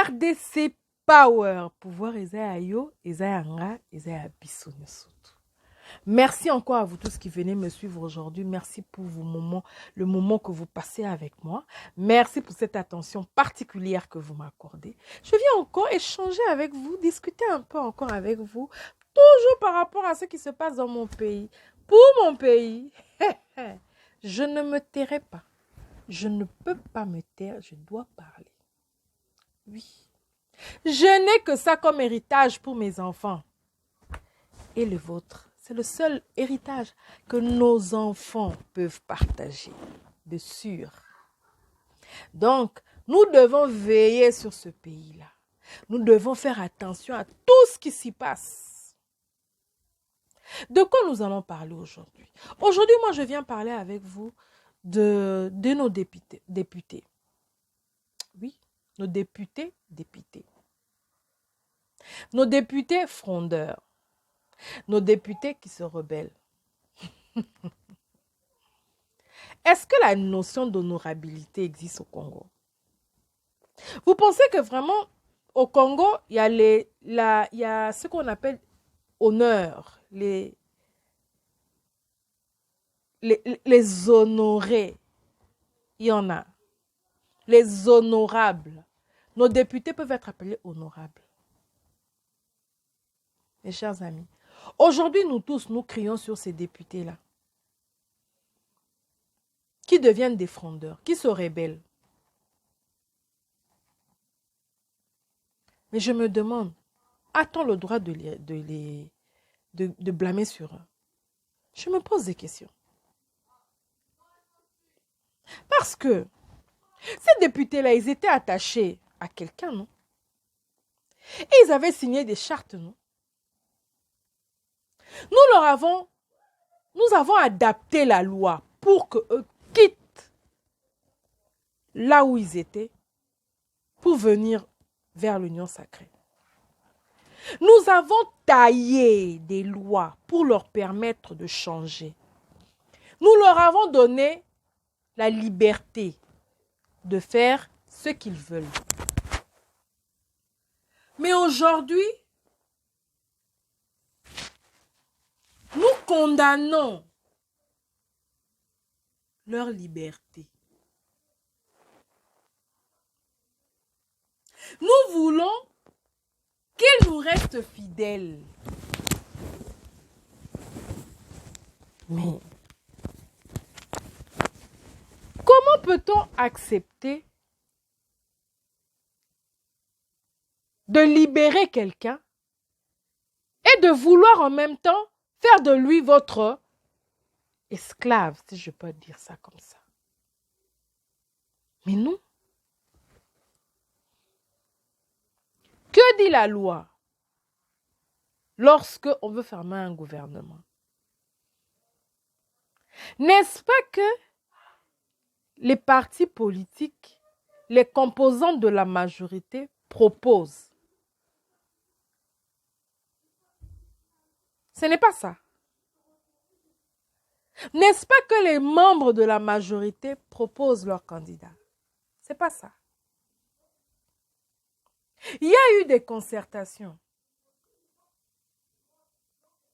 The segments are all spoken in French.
RDC Power. Pouvoir Ezaya Yo, Ezaya Nga, Ezaya Bisso Nyosutu. Merci encore à vous tous qui venez me suivre aujourd'hui. Merci pour vos moments, le moment que vous passez avec moi. Merci pour cette attention particulière que vous m'accordez. Je viens encore échanger avec vous, discuter un peu encore avec vous, toujours par rapport à ce qui se passe dans mon pays. Pour mon pays, je ne me tairai pas. Je ne peux pas me taire, je dois parler. Oui. Je n'ai que ça comme héritage pour mes enfants. Et le vôtre. C'est le seul héritage que nos enfants peuvent partager, de sûr. Donc, nous devons veiller sur ce pays-là. Nous devons faire attention à tout ce qui s'y passe. De quoi nous allons parler aujourd'hui? Aujourd'hui, moi, je viens parler avec vous de nos députés. Oui, nos députés. Nos députés frondeurs. Nos députés qui se rebellent. Est-ce que la notion d'honorabilité existe au Congo? Vous pensez que vraiment, au Congo, il y a ce qu'on appelle honneur, les honorés. Il y en a. Les honorables. Nos députés peuvent être appelés honorables. Mes chers amis, aujourd'hui, nous tous, nous crions sur ces députés-là, qui deviennent des frondeurs, qui se rebellent. Mais je me demande, a-t-on le droit de blâmer sur eux? Je me pose des questions. Parce que ces députés-là, ils étaient attachés à quelqu'un, non? Et ils avaient signé des chartes, non? Nous avons adapté la loi pour qu'eux quittent là où ils étaient pour venir vers l'union sacrée. Nous avons taillé des lois pour leur permettre de changer. Nous leur avons donné la liberté de faire ce qu'ils veulent. Mais aujourd'hui, nous condamnons leur liberté. Nous voulons qu'ils nous restent fidèles. Mais comment peut-on accepter de libérer quelqu'un et de vouloir en même temps faire de lui votre esclave, si je peux dire ça comme ça? Mais non. Que dit la loi lorsque on veut fermer un gouvernement? N'est-ce pas que les partis politiques, les composants de la majorité proposent? Ce n'est pas ça. N'est-ce pas que les membres de la majorité proposent leur candidat? Ce n'est pas ça. Il y a eu des concertations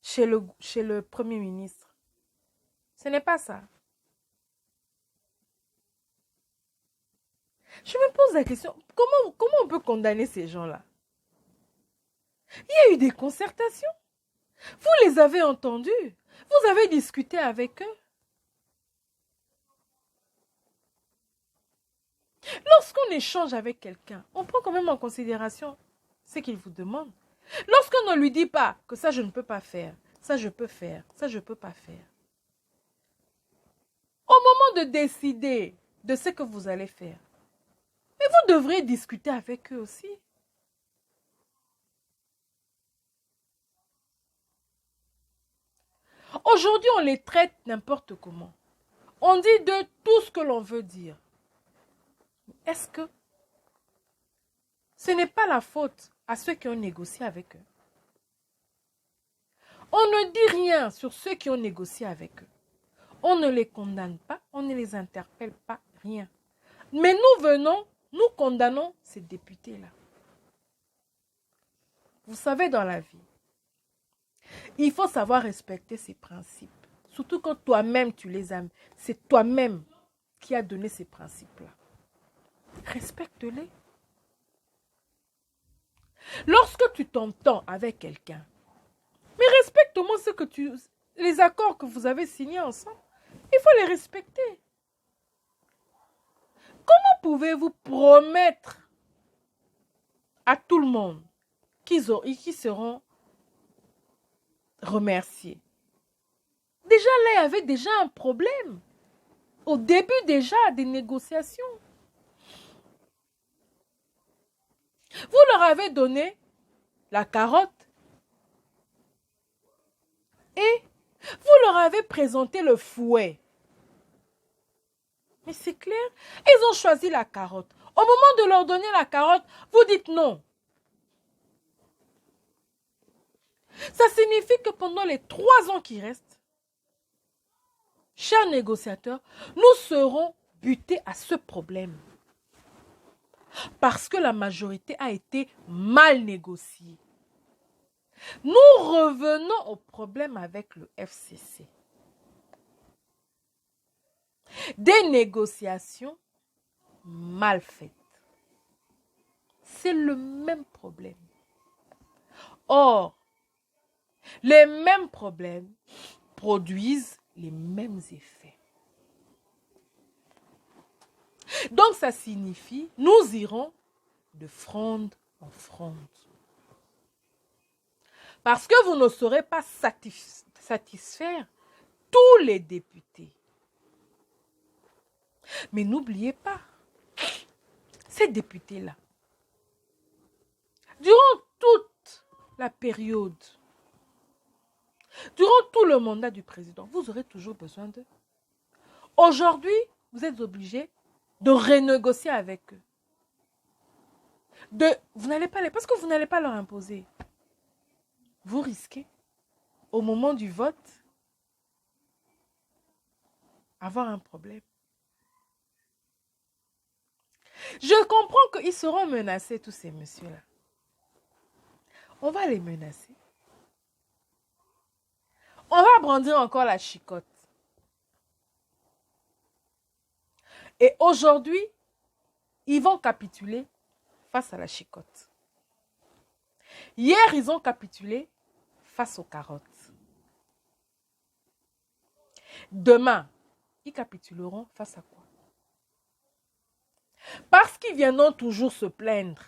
chez le Premier ministre. Ce n'est pas ça. Je me pose la question, comment on peut condamner ces gens-là? Il y a eu des concertations. Vous les avez entendus. Vous avez discuté avec eux. Lorsqu'on échange avec quelqu'un, on prend quand même en considération ce qu'il vous demande. Lorsqu'on ne lui dit pas que ça je ne peux pas faire, ça je peux faire, ça je ne peux pas faire. Au moment de décider de ce que vous allez faire, mais vous devrez discuter avec eux aussi. Aujourd'hui, on les traite n'importe comment. On dit de tout ce que l'on veut dire. Est-ce que ce n'est pas la faute à ceux qui ont négocié avec eux? On ne dit rien sur ceux qui ont négocié avec eux. On ne les condamne pas, on ne les interpelle pas, rien. Mais nous condamnons ces députés-là. Vous savez, dans la vie, il faut savoir respecter ses principes. Surtout quand toi-même tu les aimes. C'est toi-même qui as donné ces principes-là. Respecte-les. Lorsque tu t'entends avec quelqu'un, mais respecte au moins les accords que vous avez signés ensemble. Il faut les respecter. Comment pouvez-vous promettre à tout le monde qu'ils seront remerciés? Déjà là, il y avait déjà un problème. Au début déjà des négociations. Vous leur avez donné la carotte et vous leur avez présenté le fouet. Mais c'est clair, ils ont choisi la carotte. Au moment de leur donner la carotte, vous dites non. Ça signifie que pendant les 3 ans qui restent, chers négociateurs, nous serons butés à ce problème. Parce que la majorité a été mal négociée. Nous revenons au problème avec le FCC. Des négociations mal faites. C'est le même problème. Or, les mêmes problèmes produisent les mêmes effets. Donc, ça signifie, nous irons de fronde en fronde. Parce que vous ne saurez pas satisfaire tous les députés. Mais n'oubliez pas, ces députés-là, durant toute la période, durant tout le mandat du président, vous aurez toujours besoin d'eux. Aujourd'hui, vous êtes obligés de renégocier avec eux. Vous n'allez pas parce que vous n'allez pas leur imposer. Vous risquez, au moment du vote, avoir un problème. Je comprends qu'ils seront menacés, tous ces messieurs-là. On va les menacer. On va brandir encore la chicotte. Et aujourd'hui, ils vont capituler face à la chicotte. Hier, ils ont capitulé face aux carottes. Demain, ils capituleront face à quoi? Parce qu'ils viendront toujours se plaindre.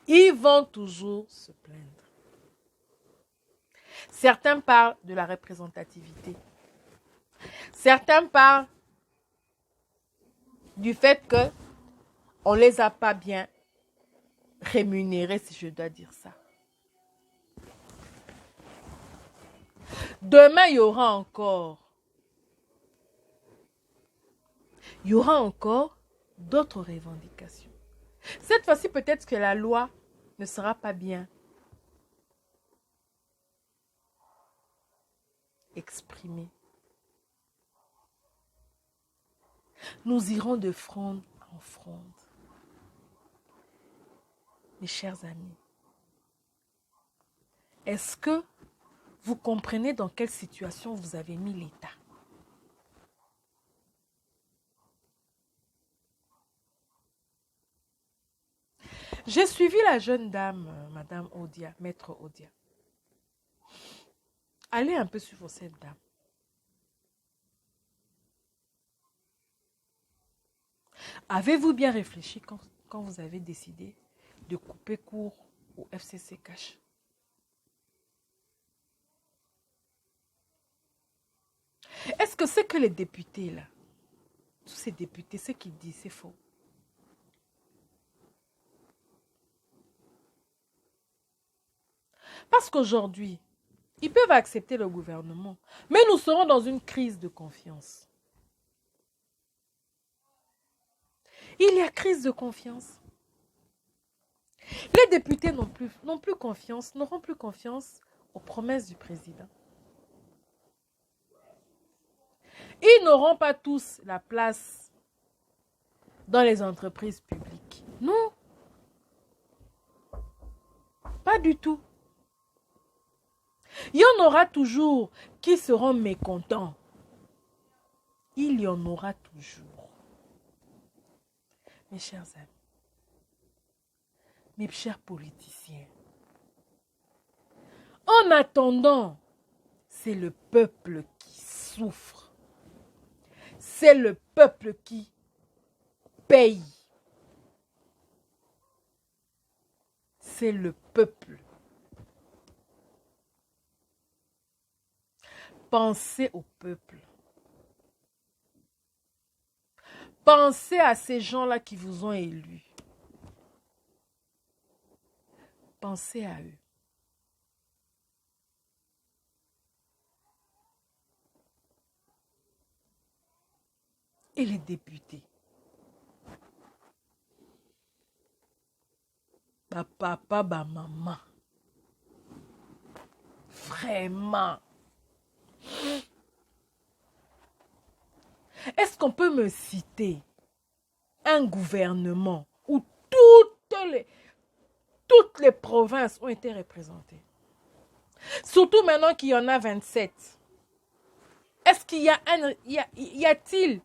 Ils vont toujours se plaindre. Certains parlent de la représentativité. Certains parlent du fait qu'on ne les a pas bien rémunérés, si je dois dire ça. Demain, il y aura encore d'autres revendications. Cette fois-ci, peut-être que la loi ne sera pas bien exprimée. Nous irons de fronde en fronde. Mes chers amis, est-ce que vous comprenez dans quelle situation vous avez mis l'État? J'ai suivi la jeune dame, Madame Odia, Maître Odia. Allez un peu suivre cette dame. Avez-vous bien réfléchi quand vous avez décidé de couper court au FCC Cash? Est-ce que c'est que les députés là, tous ces députés, ce qu'ils disent, c'est faux? Parce qu'aujourd'hui, ils peuvent accepter le gouvernement, mais nous serons dans une crise de confiance. Il y a crise de confiance. Les députés n'auront plus confiance aux promesses du président. Ils n'auront pas tous la place dans les entreprises publiques. Non. Pas du tout. Il y en aura toujours qui seront mécontents. Il y en aura toujours. Mes chers amis, mes chers politiciens, en attendant, c'est le peuple qui souffre. C'est le peuple qui paye. C'est le peuple. Pensez au peuple. Pensez à ces gens-là qui vous ont élus. Pensez à eux. Et les députés. Ba papa, ba maman. Vraiment. Est-ce qu'on peut me citer un gouvernement où toutes les provinces ont été représentées? Surtout maintenant qu'il y en a 27. Est-ce qu'il y a-t-il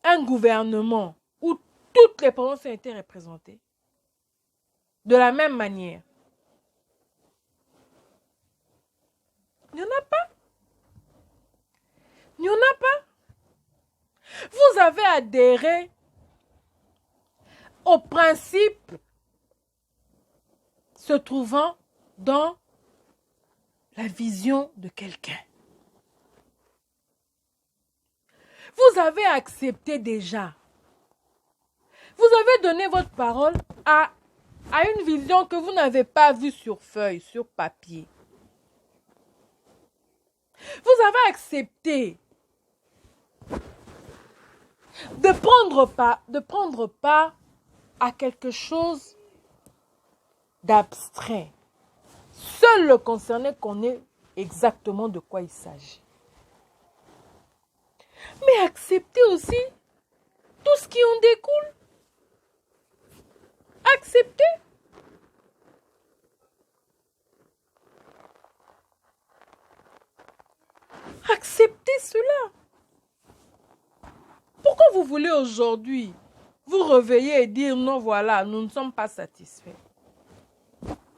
un gouvernement où toutes les provinces ont été représentées de la même manière? Il n'y en a pas. Il n'y en a pas. Vous avez adhéré au principe se trouvant dans la vision de quelqu'un. Vous avez accepté déjà. Vous avez donné votre parole à une vision que vous n'avez pas vue sur feuille, sur papier. Vous avez accepté de prendre part à quelque chose d'abstrait. Seul le concerné connaît exactement de quoi il s'agit. Mais acceptez aussi tout ce qui en découle. Acceptez. Acceptez cela. Pourquoi vous voulez aujourd'hui vous réveiller et dire non, voilà, nous ne sommes pas satisfaits?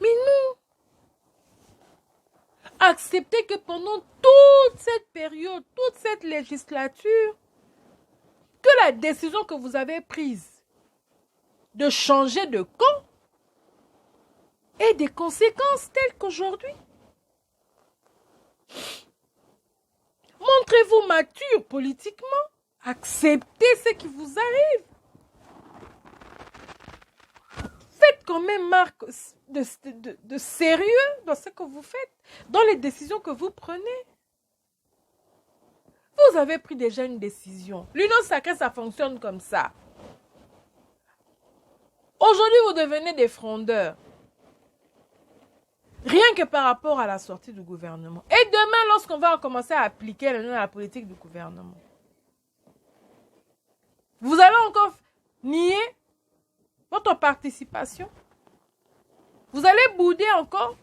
Mais non. Acceptez que pendant toute cette période, toute cette législature, que la décision que vous avez prise de changer de camp ait des conséquences telles qu'aujourd'hui. Montrez-vous mature politiquement. Acceptez ce qui vous arrive. Faites quand même marque de sérieux dans ce que vous faites, dans les décisions que vous prenez. Vous avez pris déjà une décision. L'union sacrée, ça fonctionne comme ça. Aujourd'hui, vous devenez des frondeurs. Rien que par rapport à la sortie du gouvernement. Et demain, lorsqu'on va commencer à appliquer la politique du gouvernement, vous allez encore nier votre participation? Vous allez bouder encore?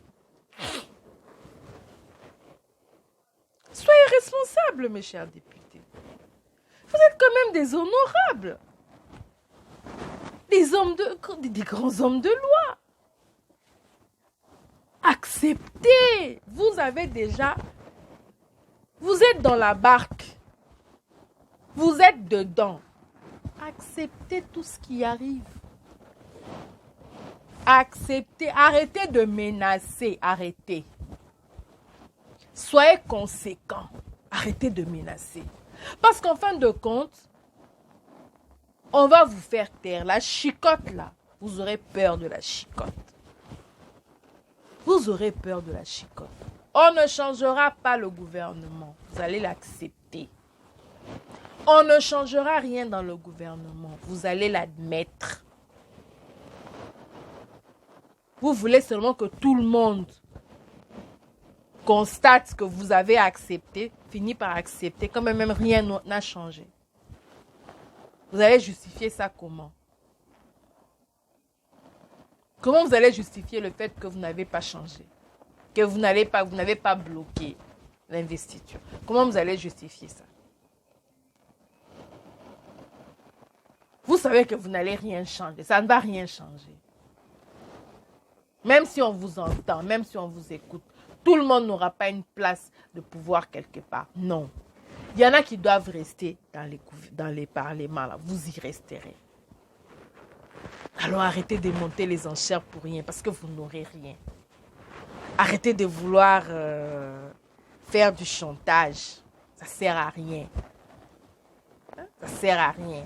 Soyez responsables, mes chers députés. Vous êtes quand même des honorables. Des grands hommes de loi. Acceptez. Vous êtes dans la barque. Vous êtes dedans. Acceptez tout ce qui arrive. Acceptez. Arrêtez de menacer. Arrêtez. Soyez conséquents. Arrêtez de menacer. Parce qu'en fin de compte, on va vous faire taire. La chicotte là, vous aurez peur de la chicotte. Vous aurez peur de la chicotte. On ne changera pas le gouvernement. Vous allez l'accepter. On ne changera rien dans le gouvernement. Vous allez l'admettre. Vous voulez seulement que tout le monde constate que vous avez accepté, finit par accepter, comme même rien n'a changé. Vous allez justifier ça comment? Comment vous allez justifier le fait que vous n'avez pas changé? Que vous n'avez pas bloqué l'investiture? Comment vous allez justifier ça? Vous savez que vous n'allez rien changer. Ça ne va rien changer. Même si on vous entend, même si on vous écoute, tout le monde n'aura pas une place de pouvoir quelque part. Non. Il y en a qui doivent rester dans les parlements. Là. Vous y resterez. Alors arrêtez de monter les enchères pour rien parce que vous n'aurez rien. Arrêtez de vouloir faire du chantage. Ça ne sert à rien. Ça ne sert à rien.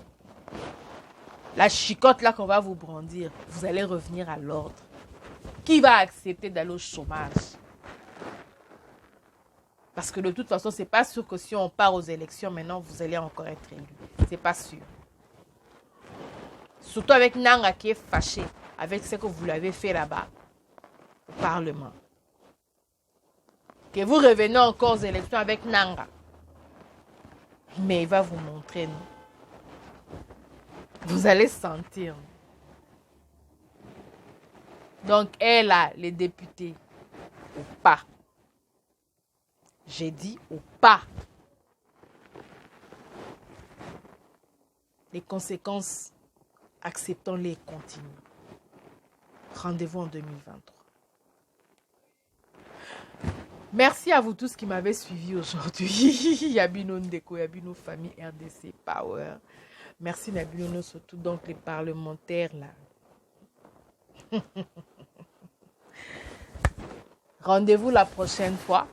La chicotte là qu'on va vous brandir, vous allez revenir à l'ordre. Qui va accepter d'aller au chômage? Parce que de toute façon, c'est pas sûr que si on part aux élections, maintenant, vous allez encore être élu. C'est pas sûr. Surtout avec Nanga qui est fâché avec ce que vous l'avez fait là-bas, au Parlement. Que vous revenez encore aux élections avec Nanga. Mais il va vous montrer, non? Vous allez sentir. Donc, elle a les députés au pas. J'ai dit au pas. Les conséquences, acceptons-les et continuons. Rendez-vous en 2023. Merci à vous tous qui m'avez suivi aujourd'hui. Yabino Ndeko, Yabino Famille RDC Power. Merci Nabino, surtout donc les parlementaires là. Rendez-vous la prochaine fois.